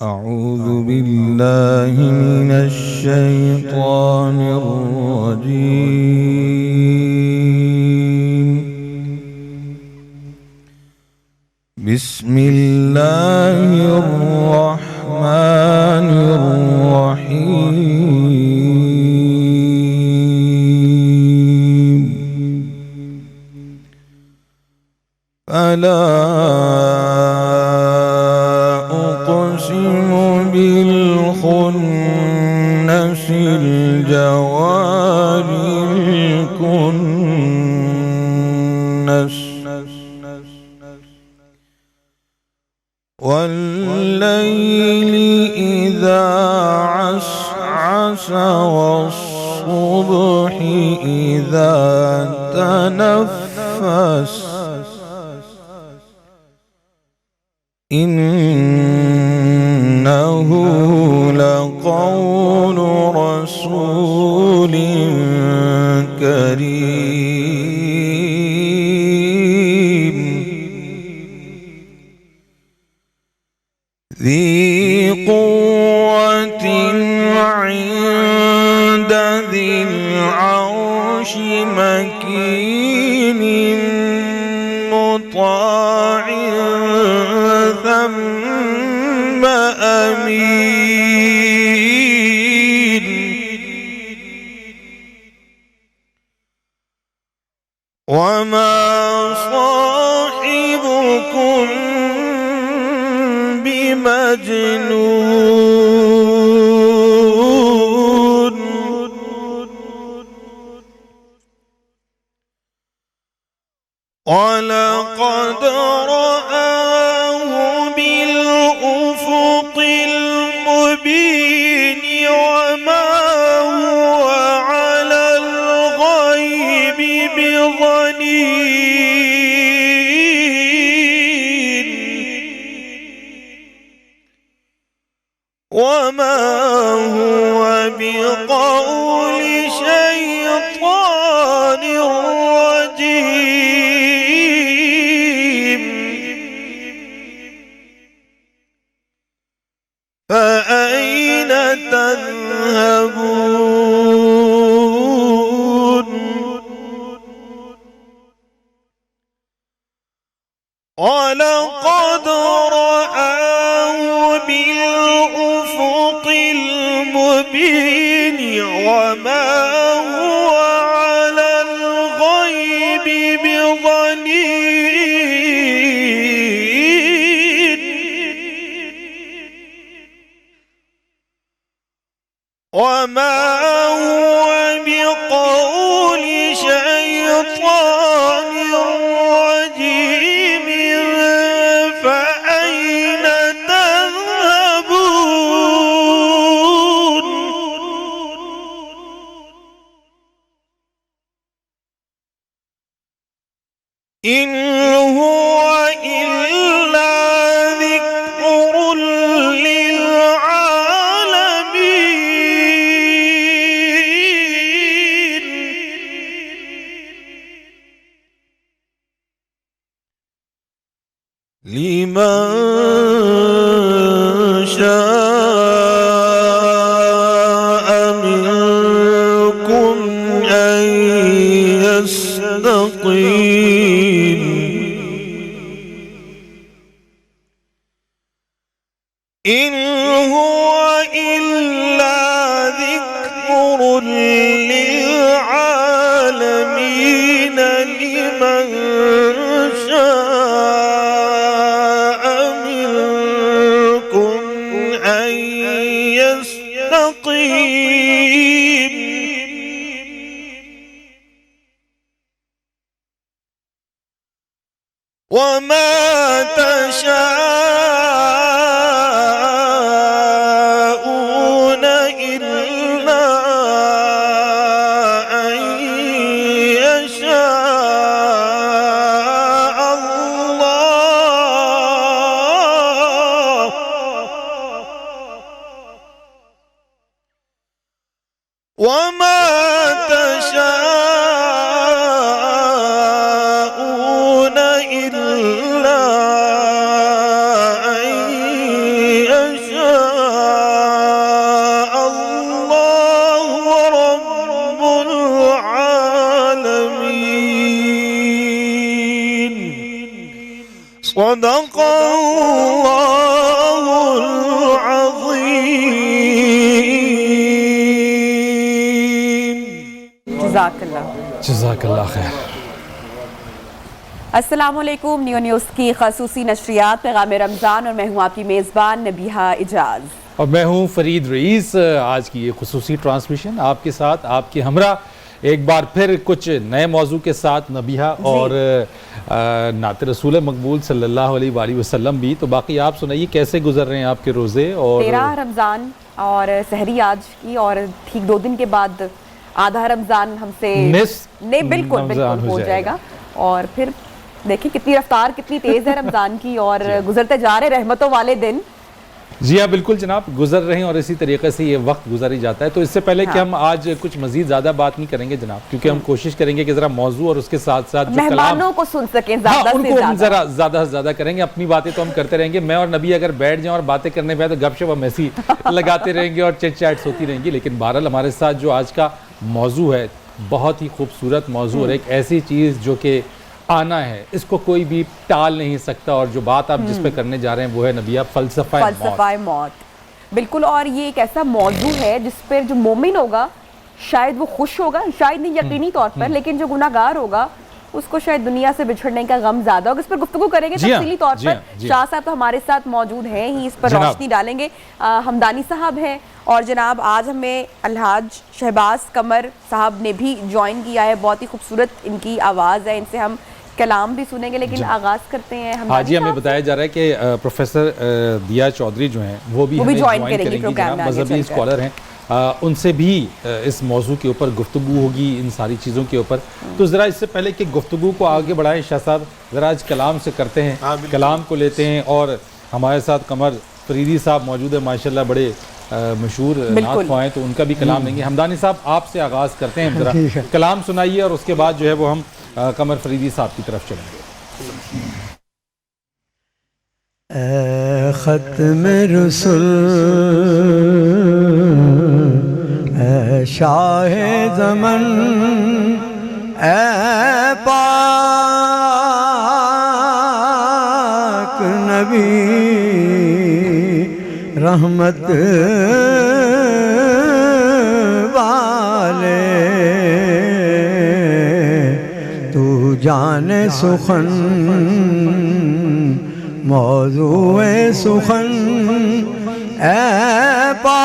أعوذ بالله من الشيطان الرجيم. بسم الله الرحمن الرحيم. فلا أقسم بالخنس الجوار الكنس والليل إذا عسعس والصبح إذا تنفس إنه لقول رسول كريم ذي قوة عند ذي العرش مكين مطاع ثم أمين وما صاحبكم بمجنون ولقد رآه بالأفق المبين وما هو على الغيب بضنين وما هو بقول شيطان رجيم فأين تذهبون ولقد رآه بالأفق المبين وما هو على الغيب بضنين وما هو بقول شيطان رجيم فأين تذهبون إن هو إلا ذكر للعالمين لمن شاء منكم أن يستقيم إن هو إلا ذكر للعالمين لمن شاء منكم أن يستقيم وما تشاءون إلا أن يشاء الله وما تشاءون إلا صدق اللہ العظیم. جزاک اللہ. جزاک اللہ خیر. السلام علیکم. نیو نیوز کی خصوصی نشریات پیغام رمضان، اور میں ہوں آپ کی میزبان نبیہہ اجاز، اور میں ہوں فرید رئیس. آج کی یہ خصوصی ٹرانسمیشن آپ کے ساتھ، آپ کے ہمراہ ایک بار پھر کچھ نئے موضوع کے ساتھ نبیہہ اور نعت رسول مقبول صلی اللہ علیہ وآلہ وسلم بھی. تو باقی آپ سنائیے کیسے گزر رہے ہیں آپ کے روزے؟ اور 13 رمضان اور سحری آج کی، اور ٹھیک 2 دن کے بعد آدھا رمضان ہم سے بالکل ہو جائے گا. اور پھر دیکھیں کتنی رفتار کتنی تیز ہے رمضان کی، اور گزرتے جا رہے رحمتوں والے دن. جی ہاں بالکل جناب، گزر رہے ہیں اور اسی طریقے سے یہ وقت گزر ہی جاتا ہے. تو اس سے پہلے کہ ہم آج کچھ مزید زیادہ بات نہیں کریں گے جناب، کیونکہ ہم کوشش کریں گے کہ ذرا موضوع اور اس کے ساتھ ساتھ جو مہمانوں کو سن سکیں زیادہ ان سے کو زیادہ، ذرا زیادہ سے زیادہ کریں گے. اپنی باتیں تو ہم کرتے رہیں گے، میں اور نبی اگر بیٹھ جائیں اور باتیں کرنے پہ تو گپ شپ ہم ایسی لگاتے رہیں گے اور چٹ چیٹس ہوتی رہیں گی. لیکن بہرحال ہمارے ساتھ جو آج کا موضوع ہے بہت ہی خوبصورت موضوع، اور ایک ایسی چیز جو کہ آنا ہے، اس کو کوئی بھی ٹال نہیں سکتا. اور جو بات آپ جس پہ کرنے جا رہے ہیں وہ ہے نبیہ فلسفہ موت. بالکل. اور یہ ایک ایسا موضوع ہے جس پر جو مومن ہوگا شاید وہ خوش ہوگا، شاید نہیں یقینی طور پر، لیکن جو گناہگار ہوگا اس کو شاید دنیا سے بچھڑنے کا غم زیادہ ہوگا. اس پر گفتگو کریں گے تفصیلی طور پر. شاہ صاحب تو ہمارے ساتھ موجود ہیں ہی، اس پر روشنی ڈالیں گے. ہمدانی صاحب ہیں، اور جناب آج ہمیں الحاج شہباز قمر صاحب نے بھی جوائن کیا ہے. بہت ہی خوبصورت ان کی آواز ہے، ان سے ہم کلام بھی سنیں گے. لیکن آغاز کرتے ہیں ہاں جی، ہمیں بتایا جا رہا ہے کہ پروفیسر دیا چودھری جو ہیں وہ بھی جوائن کریں گی. مذہبی اسکالر ہیں، ان سے بھی اس موضوع کے اوپر گفتگو ہوگی، ان ساری چیزوں کے اوپر. تو ذرا اس سے پہلے کہ گفتگو کو آگے بڑھائیں شاہ صاحب، ذرا آج کلام سے کرتے ہیں، کلام کو لیتے ہیں. اور ہمارے ساتھ قمر فریدی صاحب موجود ہیں، ماشاءاللہ بڑے مشہور نعت خواہ ہیں، تو ان کا بھی کلام لیں گے. ہمدانی صاحب آپ سے آغاز کرتے ہیں، ذرا کلام سنائیے اور اس کے بعد جو ہے وہ ہم قمر فریدی صاحب کی طرف چلیں گے. اے ختم رسول، اے شاہ زمن، اے پاک نبی رحمت والے، تو جان سخن موضوع سخن، اے پاک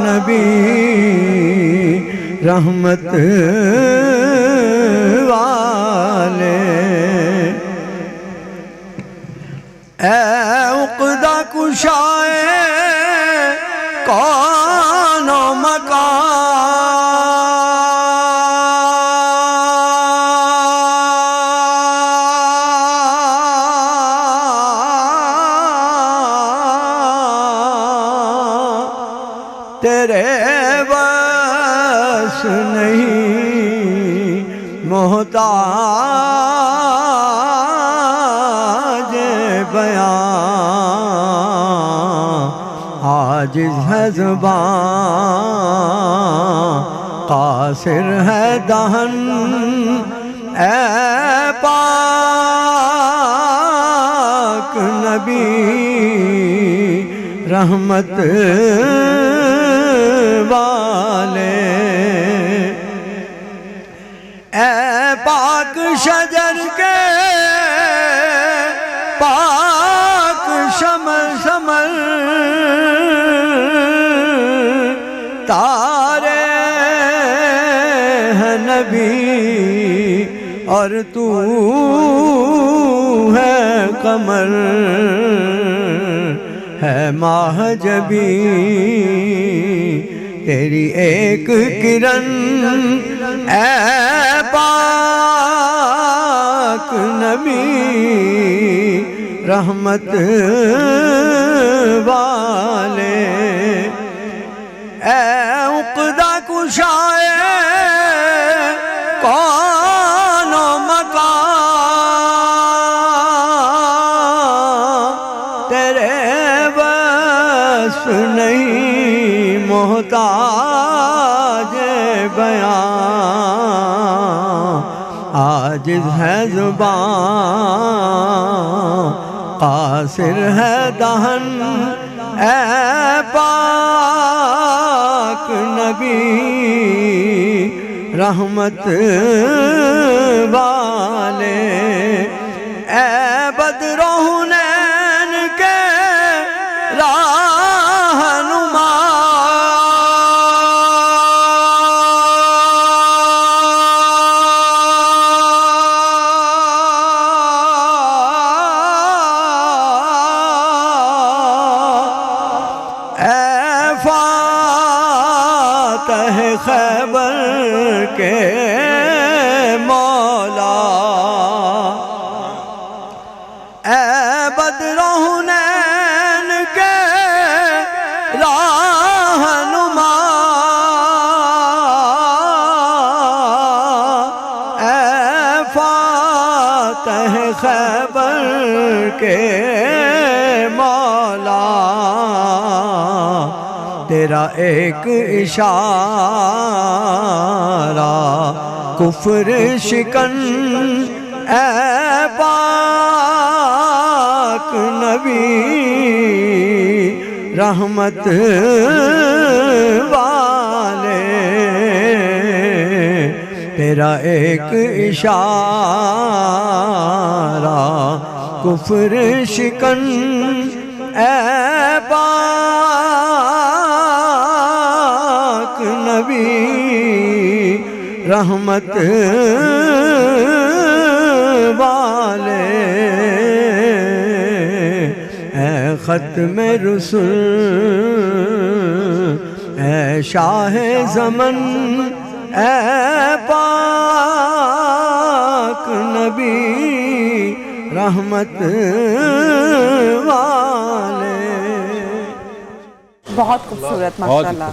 نبی رحمت والے، اے عقدہ کشائے کون و مکان، تیرے بس نہیں محتاج بیان، عاجز ہے زبان، قاصر ہے دہن، اے پاک نبی رحمت والے، اے پاک شجر کے پاک شمل شمل، تارے ہیں نبی اور تو ہے قمر، ہے ماہ جبی تیری ایک کرن، اے پاک نبی رحمت والے، اے عقدہ کشائے کون و مکان، تیرے بس نہیں محتاج بیان، عاجز ہے زبان قاصر ہے دہن اے پاک نبی رحمت والے اے بدر و حنین کے راہنما خیبر کے مولا اے بدر و حنین کے راہنما اے فاتح خیبر کے مولا تیرا ایک اشارہ کفر شکن اے پاک نبی رحمت والے تیرا ایک اشارہ کفر شکن اے پاک نبی رحمت والے اے ختم رسول اے شاہ زمن اے پاک نبی رحمت والے بہت خوبصورت ماشاءاللہ.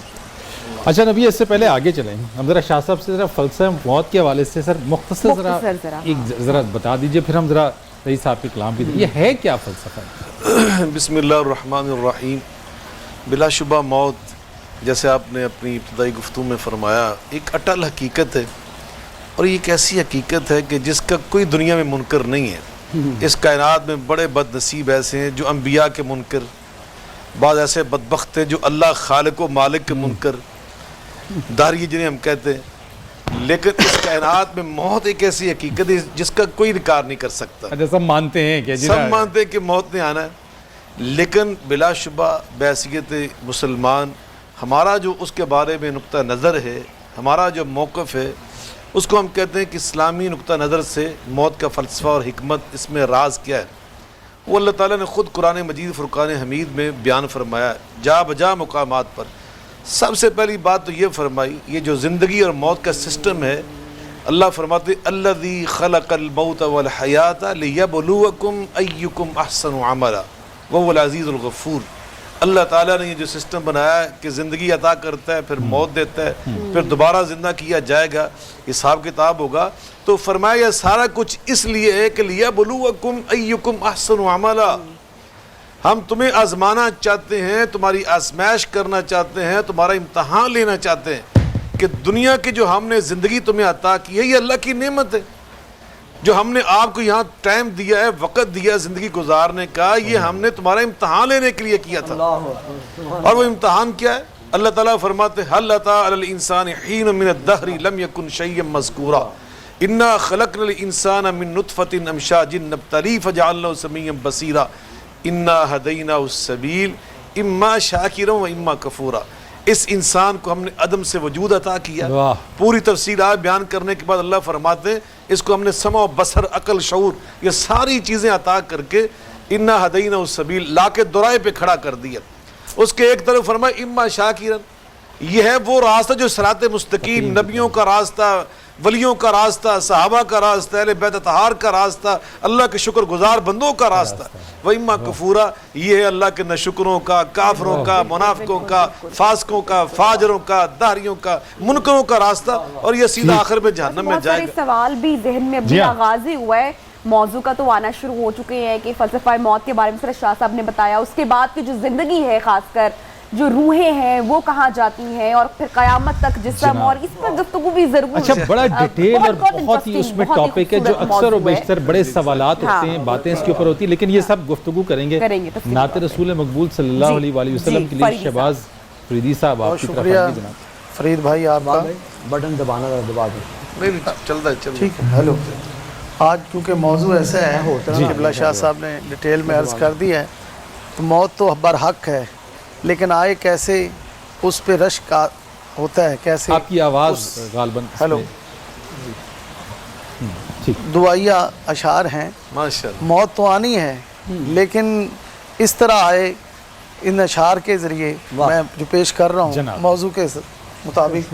اچھا نبی اس سے پہلے آگے چلیں ہم ذرا شاہ صاحب سے ذرا فلسفہ موت کے حوالے سے سر مختصر ذرا بتا دیجئے پھر ہم ذرا رئیس صاحب کے کلام بھی یہ ہے کیا فلسفہ؟ بسم اللہ الرحمن الرحیم. بلا شبہ موت جیسے آپ نے اپنی ابتدائی گفتگو میں فرمایا ایک اٹل حقیقت ہے اور یہ ایک ایسی حقیقت ہے کہ جس کا کوئی دنیا میں منکر نہیں ہے. اس کائنات میں بڑے بد نصیب ایسے ہیں جو انبیاء کے منکر بعض ایسے بدبخت ہیں جو اللہ خالق و مالک کے منکر داری جنہیں ہم کہتے ہیں. لیکن اس کائنات میں موت ایک ایسی حقیقت ہے جس کا کوئی انکار نہیں کر سکتا. سب مانتے ہیں کہ سب مانتے ہیں کہ موت نے آنا ہے. لیکن بلا شبہ بحیثیت مسلمان ہمارا جو اس کے بارے میں نقطہ نظر ہے ہمارا جو موقف ہے اس کو ہم کہتے ہیں کہ اسلامی نقطہ نظر سے موت کا فلسفہ اور حکمت اس میں راز کیا ہے. وہ اللہ تعالیٰ نے خود قرآن مجید فرقان حمید میں بیان فرمایا جا بجا مقامات پر. سب سے پہلی بات تو یہ فرمائی یہ جو زندگی اور موت کا سسٹم ہے اللہ فرماتے الذی خلق الموت والحیات لیبلوکم ایکم احسن عملا وهو العزیز الغفور. اللہ تعالیٰ نے یہ جو سسٹم بنایا ہے کہ زندگی عطا کرتا ہے پھر موت دیتا ہے پھر دوبارہ زندہ کیا جائے گا حساب کتاب ہوگا. تو فرمایا یہ سارا کچھ اس لیے ہے کہ لیبلوکم ایکم احسن عملا. ہم تمہیں آزمانا چاہتے ہیں تمہاری آزمائش کرنا چاہتے ہیں تمہارا امتحان لینا چاہتے ہیں کہ دنیا کی جو ہم نے زندگی تمہیں عطا کی ہے یہ اللہ کی نعمت ہے. جو ہم نے آپ کو یہاں ٹائم دیا ہے وقت دیا زندگی گزارنے کا یہ ہم نے تمہارا امتحان لینے کے لیے کیا تھا. اور وہ امتحان کیا ہے اللہ تعالیٰ فرماتے هل أتى على الإنسان حين من الدهر لم يكن شيئا مذكورا إنا خلقنا الإنسان من نطفة أمشاج نبتليه فجعلناه سميعا بصيرا إنا هديناه السبيل إما شاكرا وإما كفورا. اس انسان کو ہم نے عدم سے وجود عطا کیا. پوری تفصیلات بیان کرنے کے بعد اللہ فرماتے ہیں اس کو ہم نے سمع و بصر عقل شعور یہ ساری چیزیں عطا کر کے انا ہدینہ السبیل لا کے دورائے پہ کھڑا کر دیا. اس کے ایک طرف فرمایا اما شاکرا یہ ہے وہ راستہ جو صراط مستقیم نبیوں کا راستہ ولیوں کا راستہ صحابہ کا راستہ اہل بیت اطہار کا راستہ اللہ کے شکر گزار بندوں کا راستہ. وَإِمَّا کفورا یہ ہے اللہ کے ناشکروں کا کافروں کا منافقوں کا فاسقوں کا فاجروں کا دہریوں کا منکروں کا راستہ اور یہ سیدھا آخر میں جہنم میں جائے گا. بہت سارے سوال بھی ذہن میں ابھی آغاز ہی ہوا ہے موضوع کا تو آنا شروع ہو چکے ہیں کہ فلسفہ موت کے بارے میں سر شاہ صاحب نے بتایا. اس کے بعد کی جو زندگی ہے خاص کر جو روحیں ہیں وہ کہاں جاتی ہیں اور پھر قیامت تک جسم, اور اس پر گفتگو بھی ضرور. اچھا, بڑا ڈیٹیل اور بہت ہی اس میں ٹاپک ہے جو اکثر و بیشتر بڑے سوالات ہوتے ہیں, باتیں اس کے اوپر ہوتی ہیں, لیکن یہ سب گفتگو کریں گے نعت رسول مقبول صلی اللہ علیہ وآلہ وسلم کے لیے. شہباز فریدی صاحب آپ کی طرف آئیں گے جناب. فرید بھائی آپ کا بٹن دبانا تھا, دبا دیں. چلتا ہے, ٹھیک ہے. ہیلو, آج کیونکہ موضوع ایسا ہے, قبلہ شاہ صاحب نے ڈیٹیل میں عرض کر دی ہے, تو موت تو برحق ہے, لیکن آئے کیسے اس پہ رشک ہوتا ہے, کیسے آپ کی آواز غالباً. ہیلو, دعائیہ اشعار ہیں, موت تو آنی ہے لیکن اس طرح آئے ان اشعار کے ذریعے میں جو پیش کر رہا ہوں موضوع کے مطابق.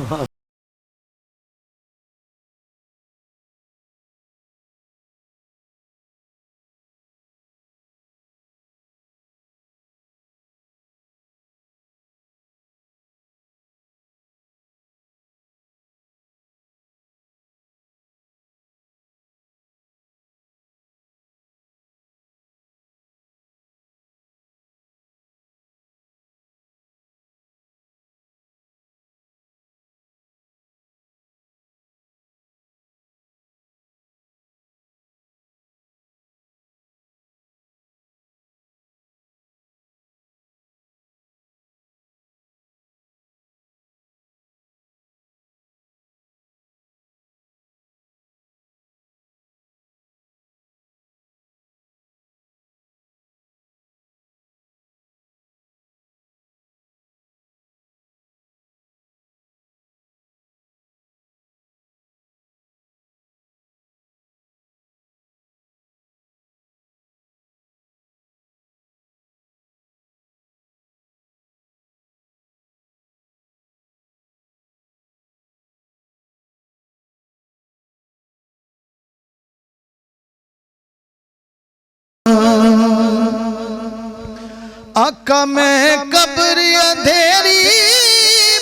آقا میں قبر اندھیری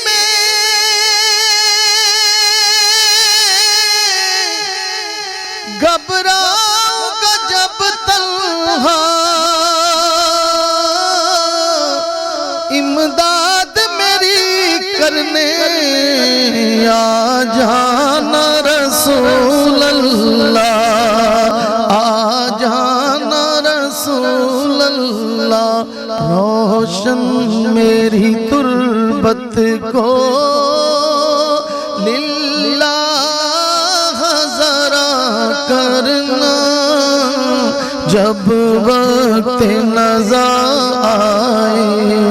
میں گھبراؤں گا جب تنہا, امداد میری کرنے آ جانا رسول اللہ, آ جانا رسول اللہ, روشن میری تربت کو للہ ذرا کرنا, جب وقت نظر آئے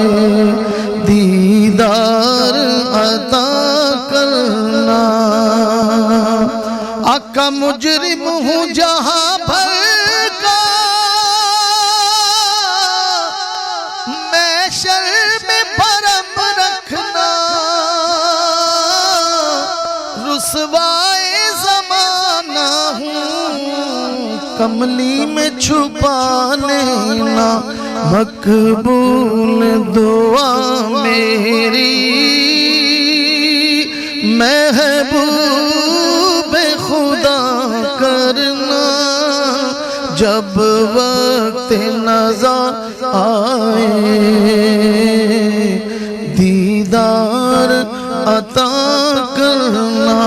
دیدار عطا کرنا. آقا مجرم ہوں جہاں بھر کا, میں شر میں بھرم رکھنا, رسوائے زمانہ ہوں کملی میں چھپا لینا, مقبول دعا میری محبوب خدا کرنا, جب وقت نظر آئے دیدار عطا کرنا,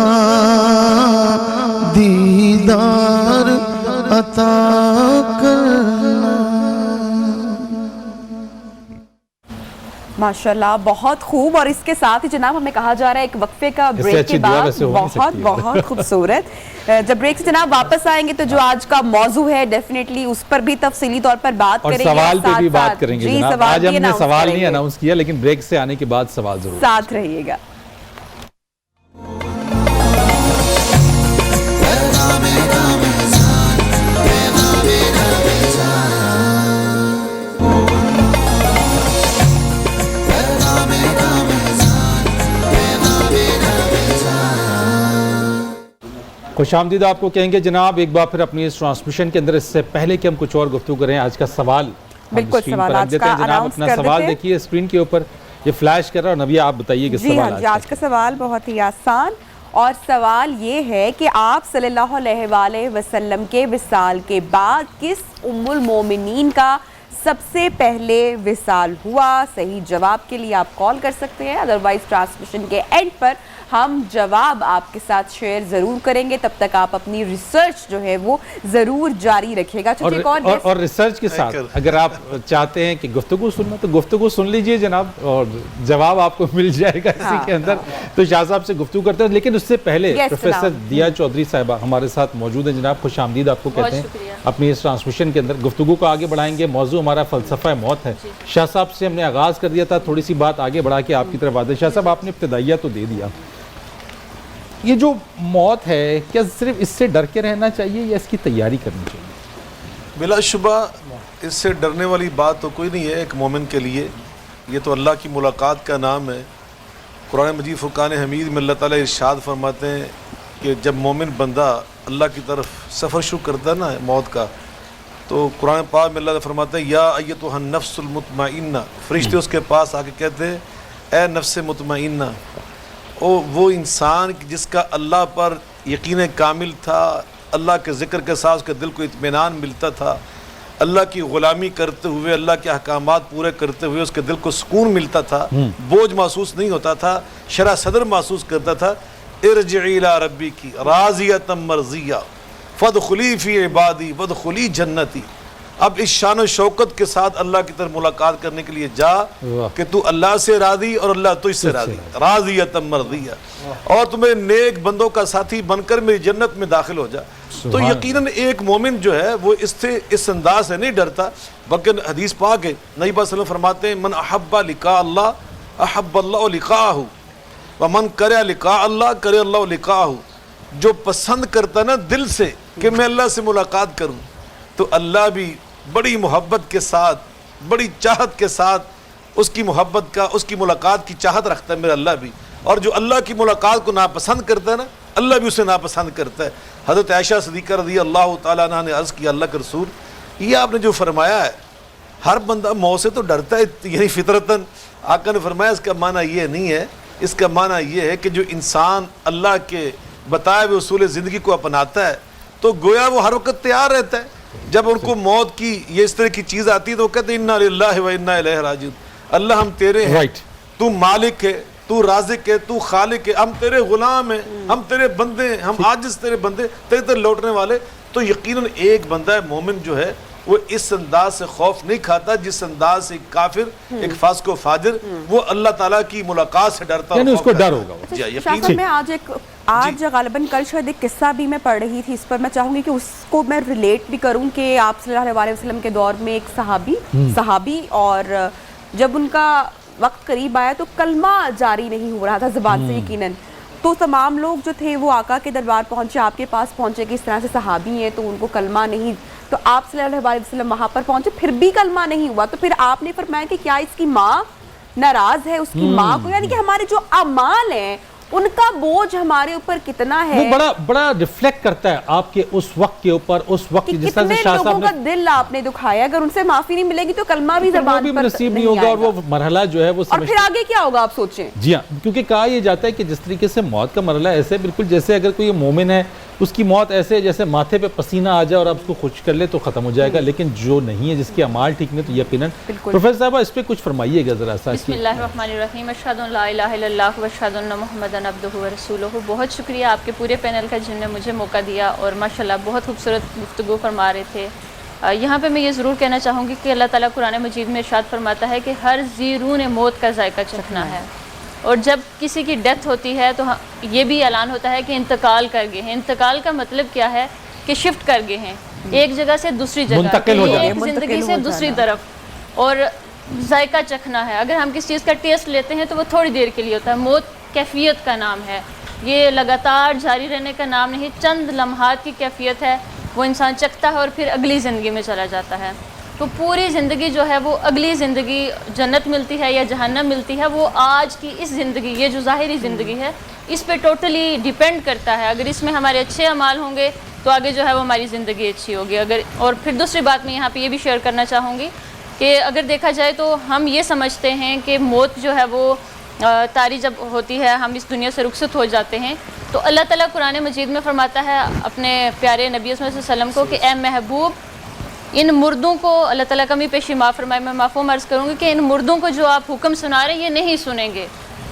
دیدار عطا کرنا. ماشاءاللہ بہت خوب. اور اس کے ساتھ ہی جناب ہمیں کہا جا رہا ہے ایک وقفے کا بریک کے بعد, بہت خوبصورت. جب بریک سے جناب واپس آئیں گے تو جو آج کا موضوع ہے ڈیفینیٹلی اس پر بھی تفصیلی طور پر بات کریں گے, اور سوال پہ بھی بات کریں گے جناب. آج ہم نے سوال نہیں اناؤنس کیا, لیکن بریک سے آنے کے بعد سوال ضرور. ساتھ رہیے گا. خوش آمدید آپ کو کہیں گے جناب ایک بار پھر اپنی اس ٹرانسمیشن کے اندر. اس سے پہلے کہ ہم کچھ اور گفتگو کریں, آج کا سوال بالکل سوال آج کا جناب اپنا سوال دیکھیے اسکرین کے اوپر, یہ فلیش کر رہا, اور نبی آپ بتائیے کہ سوال آج کا سوال بہت ہی آسان, اور سوال یہ ہے کہ آپ صلی اللہ علیہ وآلہ وسلم کے وصال کے بعد کس ام المومنین کا سب سے پہلے وصال ہوا؟ صحیح جواب کے لیے آپ کال کر سکتے ہیں، ادروائز ٹرانسمیشن کے اینڈ پر ہم جواب آپ کے ساتھ شیئر ضرور کریں گے، تب تک آپ اپنی ریسرچ جو ہے وہ ضرور جاری رکھے گا۔ اور ریسرچ کے ساتھ اگر آپ چاہتے ہیں کہ گفتگو سننا تو گفتگو سن لیجئے جناب، اور جواب آپ کو مل جائے گا اسی کے اندر۔ تو شاہ صاحب سے گفتگو کرتے ہیں، لیکن اس سے پہلے پروفیسر دیا چودھری صاحبہ ہمارے ساتھ موجود ہیں۔ جناب خوش آمدید آپ کو کہتے ہیں اپنی اس ٹرانسمیشن کے اندر۔ گفتگو کو آگے بڑھائیں گے، موضوع ہمارا فلسفہ موت ہے۔ شاہ صاحب سے ہم نے آغاز کر دیا تھا، تھوڑی سی بات آگے بڑھا کے آپ کی طرف آتے۔ شاہ صاحب آپ نے ابتدائیہ تو دے دیا، یہ جو موت ہے کیا صرف اس سے ڈر کے رہنا چاہیے یا اس کی تیاری کرنی چاہیے؟ بلا شبہ اس سے ڈرنے والی بات تو کوئی نہیں ہے ایک مومن کے لیے، یہ تو اللہ کی ملاقات کا نام ہے۔ قرآن مجید فرقان حمید میں اللہ تعالیٰ ارشاد فرماتے ہیں کہ جب مومن بندہ اللہ کی طرف سفر شروع کرتا ہے نا موت کا، تو قرآن پاک میں اللہ فرماتا ہے یا ایتھا النفس المطمئنہ، فرشتے اس کے پاس آ کے کہتے ہیں اے نفس مطمئنہ، وہ انسان جس کا اللہ پر یقین کامل تھا، اللہ کے ذکر کے ساتھ اس کے دل کو اطمینان ملتا تھا، اللہ کی غلامی کرتے ہوئے اللہ کے احکامات پورے کرتے ہوئے اس کے دل کو سکون ملتا تھا، بوجھ محسوس نہیں ہوتا تھا، شرح صدر محسوس کرتا تھا۔ ارجعی الی ربک راضیۃ مرضیہ فادخلی فی عبادی وادخلی جنتی۔ اب اس شان و شوکت کے ساتھ اللہ کی طرف ملاقات کرنے کے لیے جا کہ تو اللہ سے راضی اور اللہ تجھ سے راضی، راضیۃ مرضیہ، اور تمہیں نیک بندوں کا ساتھی بن کر میری جنت میں داخل ہو جا۔ تو یقیناً ایک مومن جو ہے وہ اس انداز سے نہیں ڈرتا، بلکہ حدیث پاک ہے نبی صلی اللہ علیہ وسلم فرماتے ہیں من احب لقاء اللہ احب اللہ لقاءہ ومن کرہ لقاء اللہ کرہ اللہ لقاءہ۔ جو پسند کرتا نا دل سے کہ میں اللہ سے ملاقات کروں، تو اللہ بھی بڑی محبت کے ساتھ، بڑی چاہت کے ساتھ اس کی محبت کا، اس کی ملاقات کی چاہت رکھتا ہے میرا اللہ بھی۔ اور جو اللہ کی ملاقات کو ناپسند کرتا ہے نا، اللہ بھی اسے ناپسند کرتا ہے۔ حضرت عائشہ صدیقہ رضی اللہ تعالیٰ عنہ نے عرض کیا اللہ کے رسول، یہ آپ نے جو فرمایا ہے ہر بندہ موت سے تو ڈرتا ہے یعنی فطرتاً، آقا نے فرمایا اس کا معنی یہ نہیں ہے، اس کا معنی یہ ہے کہ جو انسان اللہ کے بتائے ہوئے اصول زندگی کو اپناتا ہے تو گویا وہ ہر وقت تیار رہتا ہے۔ جب ان کو موت کی یہ اس طرح کی چیز آتی ہے تو وہ کہتے ہیں انا للہ و انا الیہ راجعون، اللہ ہم تیرے ہیں، تو مالک ہے، تو رازق ہے، تو خالق ہے، ہم تیرے غلام ہیں، ہم تیرے بندے ہیں، ہم عاجز تیرے بندے، تیرے تر لوٹنے والے۔ تو یقیناً ایک بندہ مومن جو ہے وہ اس انداز سے خوف نہیں کھاتا جس انداز سے ایک کافر، ایک فاسق و فاجر وہ اللہ تعالیٰ کی ملاقات سے ڈرتا ہے، یعنی اس کو ڈر ہوگا۔ شاہ صاحب میں آج غالباً کل شاید ایک قصہ بھی میں پڑھ رہی تھی، اس پر میں چاہوں گی کہ اس کو میں ریلیٹ بھی کروں کہ آپ صلی اللہ علیہ وسلم کے دور میں ایک صحابی اور جب ان کا وقت قریب آیا تو کلمہ جاری نہیں ہو رہا تھا زبان سے یقیناً، تو تمام لوگ جو تھے وہ آقا کے دربار پہنچے، آپ کے پاس پہنچے کہ اس طرح سے صحابی ہیں تو ان کو کلمہ نہیں، تو آپ صلی اللہ علیہ وسلم وہاں پر پہنچے پھر بھی کلمہ نہیں ہوا، تو پھر آپ نے فرمایا کہ کیا اس کی ماں ناراض ہے اس کی ماں کو، یعنی کہ ہمارے جو اعمال ہیں ان کا بوجھ ہمارے اوپر کتنا ہے، وہ بڑا ریفلیکٹ کرتا ہے آپ کے اس وقت کے اوپر، اس وقت جس طرح سے شاہ صاحب لوگوں کا دل آپ نے دکھایا، اگر ان سے معافی نہیں ملے گی تو کلمہ بھی زبان پر نصیب نہیں ہوگا، اور وہ مرحلہ جو ہے وہ اور پھر آگے کیا ہوگا آپ سوچیں۔ جی ہاں، کیونکہ کہا یہ جاتا ہے کہ جس طریقے سے موت کا مرحلہ ایسے بالکل جیسے اگر کوئی مومن ہے اس کی موت ایسے جیسے ماتھے پہ پسینہ آ جائے اور آپ اس کو خشک کر لے تو ختم ہو جائے گا، لیکن جو نہیں ہے جس کے اعمال ٹھیک نہیں تو یقیناً۔ پروفیسر صاحبہ اس پہ کچھ فرمائیے گا ذرا سا۔ بسم اللہ الرحمن الرحیم، اشہد ان لا الہ الا اللہ و اشہد ان محمدًا عبدہ و رسولہ۔ بہت شکریہ آپ کے پورے پینل کا جن نے مجھے موقع دیا، اور ماشاءاللہ بہت خوبصورت گفتگو فرما رہے تھے۔ یہاں پہ میں یہ ضرور کہنا چاہوں گی کہ اللہ تعالیٰ قرآن مجید میں ارشاد فرماتا ہے کہ ہر ذی روح نے موت کا ذائقہ چکھنا ہے، اور جب کسی کی ڈیتھ ہوتی ہے تو یہ بھی اعلان ہوتا ہے کہ انتقال کر گئے ہیں۔ انتقال کا مطلب کیا ہے کہ شفٹ کر گئے ہیں ایک جگہ سے دوسری جگہ، ایک زندگی سے دوسری طرف، اور ذائقہ چکھنا ہے۔ اگر ہم کسی چیز کا ٹیسٹ لیتے ہیں تو وہ تھوڑی دیر کے لیے ہوتا ہے، موت کیفیت کا نام ہے، یہ لگاتار جاری رہنے کا نام نہیں، چند لمحات کی کیفیت ہے، وہ انسان چکھتا ہے اور پھر اگلی زندگی میں چلا جاتا ہے۔ تو پوری زندگی جو ہے وہ اگلی زندگی جنت ملتی ہے یا جہنم ملتی ہے، وہ آج کی اس زندگی، یہ جو ظاہری زندگی ہے اس پہ ٹوٹلی ڈیپینڈ کرتا ہے۔ اگر اس میں ہمارے اچھے اعمال ہوں گے تو آگے جو ہے وہ ہماری زندگی اچھی ہوگی۔ اور پھر دوسری بات میں یہاں پہ یہ بھی شیئر کرنا چاہوں گی کہ اگر دیکھا جائے تو ہم یہ سمجھتے ہیں کہ موت جو ہے وہ طاری جب ہوتی ہے، ہم اس دنیا سے رخصت ہو جاتے ہیں، تو اللہ تعالیٰ قرآن مجید میں فرماتا ہے اپنے پیارے نبی صلی اللہ علیہ وسلم کو کہ اے محبوب ان مردوں کو اللہ تعالیٰ کمی پیشی معاف فرمائے، میں معفوم عرض کروں گی کہ ان مردوں کو جو آپ حکم سنا رہے ہیں یہ نہیں سنیں گے،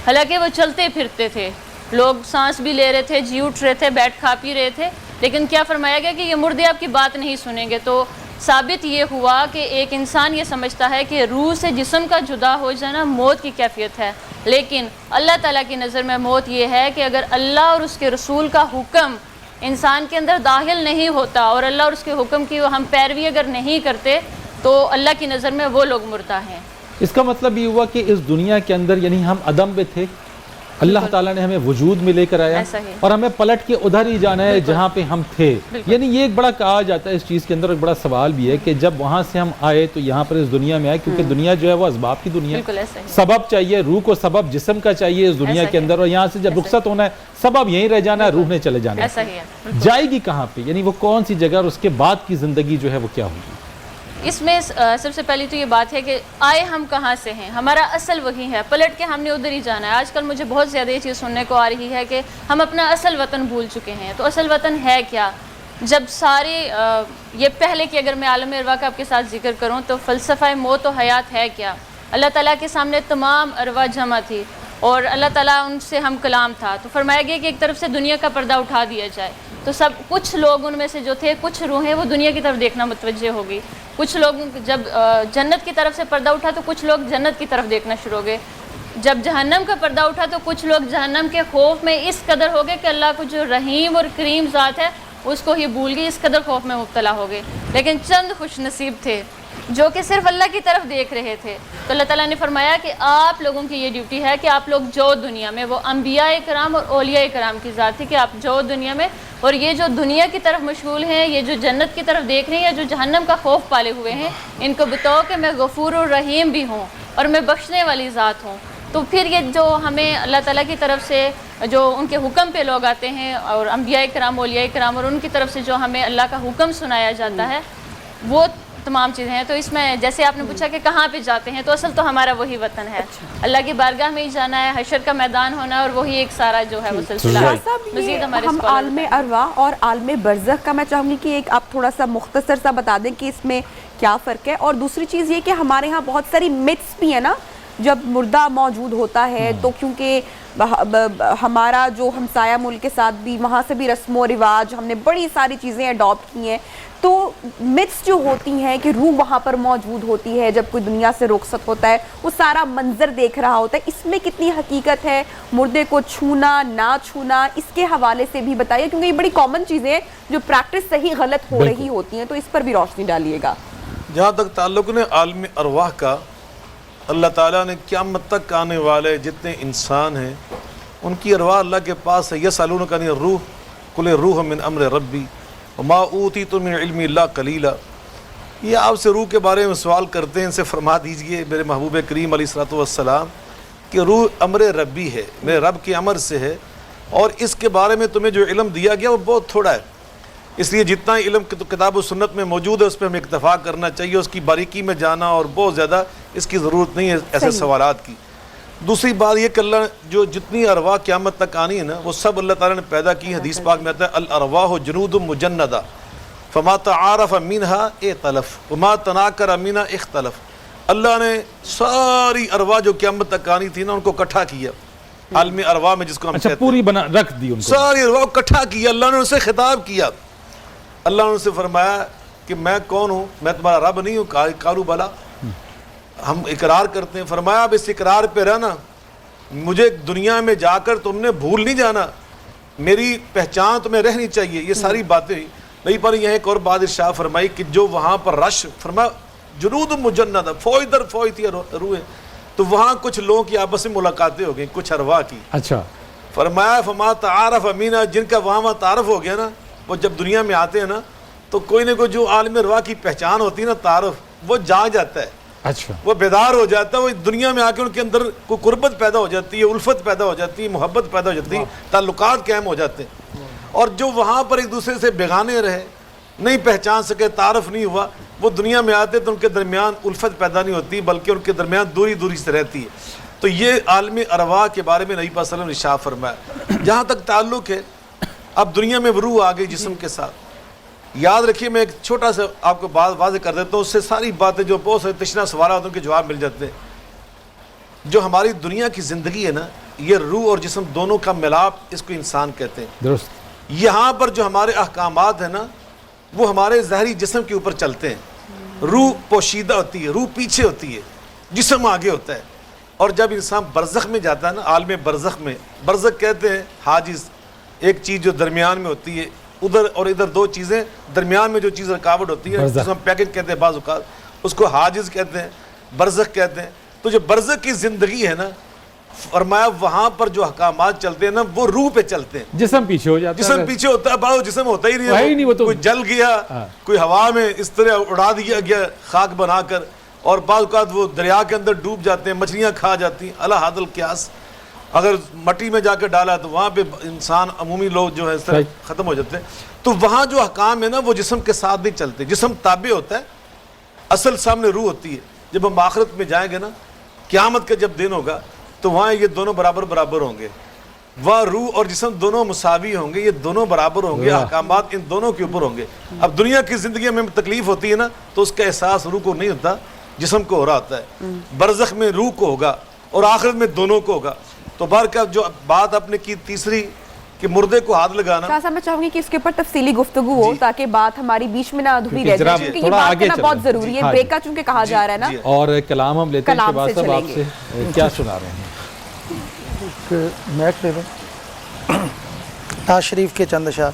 حالانکہ وہ چلتے پھرتے تھے، لوگ سانس بھی لے رہے تھے، جی اٹھ رہے تھے، بیٹھ کھا پی رہے تھے، لیکن کیا فرمایا گیا کہ یہ مردے آپ کی بات نہیں سنیں گے۔ تو ثابت یہ ہوا کہ ایک انسان یہ سمجھتا ہے کہ روح سے جسم کا جدا ہو جانا موت کی کیفیت ہے، لیکن اللہ تعالیٰ کی نظر میں موت یہ ہے کہ اگر اللہ اور اس کے رسول کا حکم انسان کے اندر داخل نہیں ہوتا اور اللہ اور اس کے حکم کی ہم پیروی اگر نہیں کرتے تو اللہ کی نظر میں وہ لوگ مردہ ہیں۔ اس کا مطلب یہ ہوا کہ اس دنیا کے اندر یعنی ہم عدم میں تھے، اللہ تعالیٰ نے ہمیں وجود میں لے کر آیا اور ہمیں پلٹ کے ادھر ہی جانا ہے جہاں پہ ہم تھے۔ یعنی یہ ایک بڑا کہا جاتا ہے اس چیز کے اندر، ایک بڑا سوال بھی ہے کہ جب وہاں سے ہم آئے تو یہاں پر اس دنیا میں آئے، کیونکہ دنیا جو ہے وہ اسباب کی دنیا ہے، سبب چاہیے، روح کو سبب جسم کا چاہیے اس دنیا کے اندر، اور یہاں سے جب رخصت ہونا ہے سبب یہیں رہ جانا ہے، روح نے چلے جانا ہے۔ جائے گی کہاں پہ، یعنی وہ کون سی جگہ، اور اس کے بعد کی زندگی جو ہے وہ کیا ہوگی؟ اس میں سب سے پہلی تو یہ بات ہے کہ آئے ہم کہاں سے ہیں، ہمارا اصل وہی ہے، پلٹ کے ہم نے ادھر ہی جانا ہے۔ آج کل مجھے بہت زیادہ یہ چیز سننے کو آ رہی ہے کہ ہم اپنا اصل وطن بھول چکے ہیں۔ تو اصل وطن ہے کیا؟ جب سارے یہ پہلے کہ اگر میں عالم ارواح کا آپ کے ساتھ ذکر کروں تو فلسفہ موت و حیات ہے کیا؟ اللہ تعالیٰ کے سامنے تمام ارواح جمع تھی اور اللہ تعالیٰ ان سے ہم کلام تھا، تو فرمایا گیا کہ ایک طرف سے دنیا کا پردہ اٹھا دیا جائے، تو سب کچھ لوگ ان میں سے جو تھے، کچھ روحیں وہ دنیا کی طرف دیکھنا متوجہ ہوگی، کچھ لوگ جب جنت کی طرف سے پردہ اٹھا تو کچھ لوگ جنت کی طرف دیکھنا شروع ہو گئے، جب جہنم کا پردہ اٹھا تو کچھ لوگ جہنم کے خوف میں اس قدر ہو گئے کہ اللہ کو جو رحیم اور کریم ذات ہے اس کو ہی بھول گئی، اس قدر خوف میں مبتلا ہو گئے۔ لیکن چند خوش نصیب تھے جو کہ صرف اللہ کی طرف دیکھ رہے تھے، تو اللہ تعالیٰ نے فرمایا کہ آپ لوگوں کی یہ ڈیوٹی ہے کہ آپ لوگ جو دنیا میں، وہ انبیاء کرام اور اولیاء کرام کی ذات تھی کہ آپ جو دنیا میں، اور یہ جو دنیا کی طرف مشغول ہیں، یہ جو جنت کی طرف دیکھ رہے ہیں یا جو جہنم کا خوف پالے ہوئے ہیں، ان کو بتاؤ کہ میں غفور اور رحیم بھی ہوں اور میں بخشنے والی ذات ہوں۔ تو پھر یہ جو ہمیں اللہ تعالیٰ کی طرف سے جو ان کے حکم پہ لوگ آتے ہیں اور انبیاء کرام اولیاء کرام، اور ان کی طرف سے جو ہمیں اللہ کا حکم سنایا جاتا ہے، وہ تمام چیزیں ہیں۔ تو اس میں جیسے آپ نے پوچھا کہ کہاں پہ جاتے ہیں، تو اصل تو ہمارا وہی وطن ہے، اللہ کی بارگاہ میں ہی جانا ہے، حشر کا میدان ہونا، اور وہی ایک سارا جو ہے وہ سلسلہ ہے۔ مزید ہم عالم ارواح اور عالم برزخ کا میں چاہوں گی کہ ایک آپ تھوڑا سا مختصر سا بتا دیں کہ اس میں کیا فرق ہے، اور دوسری چیز یہ کہ ہمارے ہاں بہت ساری متس بھی ہیں نا، جب مردہ موجود ہوتا ہے تو کیونکہ ہمارا جو ہمسایہ ملک کے ساتھ بھی وہاں سے بھی رسم و رواج ہم نے بڑی ساری چیزیں اڈاپٹ کی ہیں، تو متس جو ہوتی ہیں کہ روح وہاں پر موجود ہوتی ہے جب کوئی دنیا سے رخصت ہوتا ہے، وہ سارا منظر دیکھ رہا ہوتا ہے، اس میں کتنی حقیقت ہے، مردے کو چھونا نہ چھونا، اس کے حوالے سے بھی بتائیے، کیونکہ یہ بڑی کامن چیزیں ہیں جو پریکٹس صحیح غلط ہو رہی ہوتی ہیں، تو اس پر بھی روشنی ڈالیے گا۔ جہاں تک تعلق نے عالم ارواح کا، اللہ تعالیٰ نے قیامت تک آنے والے جتنے انسان ہیں ان کی ارواح اللہ کے پاس ہے۔ یسألونک عن الروح قل الروح من امر ربی وما اوتیتم من علم الا قلیلا۔ یہ آپ سے روح کے بارے میں سوال کرتے ہیں، ان سے فرما دیجئے میرے محبوب کریم علیہ الصلوۃ والسلام کہ روح امر ربی ہے، میرے رب کے امر سے ہے، اور اس کے بارے میں تمہیں جو علم دیا گیا وہ بہت تھوڑا ہے، اس لیے جتنا علم کتاب و سنت میں موجود ہے اس پہ ہمیں اکتفا کرنا چاہیے، اس کی باریکی میں جانا اور بہت زیادہ اس کی ضرورت نہیں ہے ایسے سوالات کی۔ دوسری بات یہ کہ اللہ جو جتنی ارواح قیامت تک آنی ہے نا وہ سب اللہ تعالیٰ نے پیدا کی، حدیث پاک میں آتا ہے الارواح جنود مجندہ فما تعارف منها ائتلف وما تناکر منها اختلف۔ اللہ نے ساری ارواح جو قیامت تک آنی تھی نا ان کو اکٹھا کیا، عالم ارواح میں جس کو ہم کہتے ہیں، پوری بنا رکھ دی ان کو، ساری ارواح کو اکٹھا کیا، اللہ نے ان سے خطاب کیا، اللہ نے ان سے فرمایا کہ میں کون ہوں، میں تمہارا رب نہیں ہوں، قالوا بلا، ہم اقرار کرتے ہیں، فرمایا اب اس اقرار پہ رہنا، مجھے دنیا میں جا کر تم نے بھول نہیں جانا، میری پہچان تمہیں رہنی چاہیے، یہ ساری باتیں نہیں پر یہاں ایک اور بات ارشاد فرمائی کہ جو وہاں پر رش فرمایا جنود مجندہ، فوج در فوج تھی روحیں، تو وہاں کچھ لوگوں کی آپس میں ملاقاتیں ہو گئیں، کچھ ارواح کی، اچھا فرمایا فما تعارف امینہ، جن کا وہاں تعارف ہو گیا نا، وہ جب دنیا میں آتے ہیں نا تو کوئی نہ کوئی جو عالم ارواح کی پہچان ہوتی ہے نا، تعارف، وہ جا جاتا ہے، اچھا وہ بیدار ہو جاتا ہے، وہ دنیا میں آ کے ان کے اندر کوئی قربت پیدا ہو جاتی ہے، الفت پیدا ہو جاتی ہے، محبت پیدا ہو جاتی ہے، تعلقات قائم ہو جاتے ہیں، اور جو وہاں پر ایک دوسرے سے بیگانے رہے، نہیں پہچان سکے، تعارف نہیں ہوا، وہ دنیا میں آتے تو ان کے درمیان الفت پیدا نہیں ہوتی بلکہ ان کے درمیان دوری دوری سے رہتی ہے۔ تو یہ عالم ارواح کے بارے میں نبی پاک صلی اللہ علیہ وسلم نے ارشاد فرمایا۔ جہاں تک تعلق ہے اب دنیا میں روح آ گئی جسم کے ساتھ، یاد رکھیے میں ایک چھوٹا سا آپ کو بات واضح کر دیتا ہوں, اس سے ساری باتیں جو بہت سارے تشنہ سوالات ان کے جواب مل جاتے ہیں. جو ہماری دنیا کی زندگی ہے نا, یہ روح اور جسم دونوں کا ملاپ, اس کو انسان کہتے ہیں. درست. یہاں پر جو ہمارے احکامات ہیں نا, وہ ہمارے ظاہری جسم کے اوپر چلتے ہیں. روح پوشیدہ ہوتی ہے, روح پیچھے ہوتی ہے, جسم آگے ہوتا ہے. اور جب انسان برزخ میں جاتا ہے نا, عالم برزخ میں, برزخ کہتے ہیں حاجز, ایک چیز جو درمیان میں ہوتی ہے, ادھر اور ادھر دو چیزیں, درمیان میں جو چیز رکاوٹ ہوتی ہے, جس کو ہم پیکنگ کہتے ہیں بعض اوقات, اس کو حاجز کہتے ہیں, برزخ کہتے ہیں. تو جو برزخ کی زندگی ہے نا, فرمایا وہاں پر جو احکامات چلتے ہیں نا, وہ روح پہ چلتے ہیں. جسم پیچھے ہو جاتا ہے, جسم پیچھے ہوتا ہے, بعض جسم ہوتا ہی نہیں وہ تو کوئی جل گیا, کوئی ہوا میں اس طرح اڑا دیا گیا خاک بنا کر, اور بعض اوقات وہ دریا کے اندر ڈوب جاتے ہیں, مچھلیاں کھا جاتی ہیں. اللہ حد القیاس. اگر مٹی میں جا کے ڈالا تو وہاں پہ انسان, عمومی لوگ جو ہے اس طرح ختم ہو جاتے ہیں. تو وہاں جو احکام ہے نا, وہ جسم کے ساتھ نہیں چلتے, جسم تابع ہوتا ہے, اصل سامنے روح ہوتی ہے. جب ہم آخرت میں جائیں گے نا, قیامت کا جب دن ہوگا, تو وہاں یہ دونوں برابر ہوں گے. وہاں روح اور جسم دونوں مساوی ہوں گے, یہ دونوں برابر ہوں گے, احکامات ان دونوں کے اوپر ہوں گے. اب دنیا کی زندگی میں تکلیف ہوتی ہے نا, تو اس کا احساس روح کو نہیں ہوتا, جسم کو ہو رہا ہوتا ہے. برزخ میں روح کو ہوگا اور آخرت میں دونوں کو ہوگا. تو بہرکیف جو بات آپ نے کی تیسری کہ مردے کو ہاتھ لگانا, شاہ صاحب میں چاہوں گی کہ اس کے اوپر تفصیلی گفتگو ہو, تاکہ بات ہماری بیچ میں نہ ادھوری رہ جائے, کیونکہ یہ بات کرنا بہت ضروری ہے. بریک کا چونکہ کہا جا رہا ہے نا, اور کلام ہم لیتے ہیں. شہباز صاحب آپ سے کیا سنا رہے ہیں؟ میک لے لیں. ناز شریف کے چند اشعار.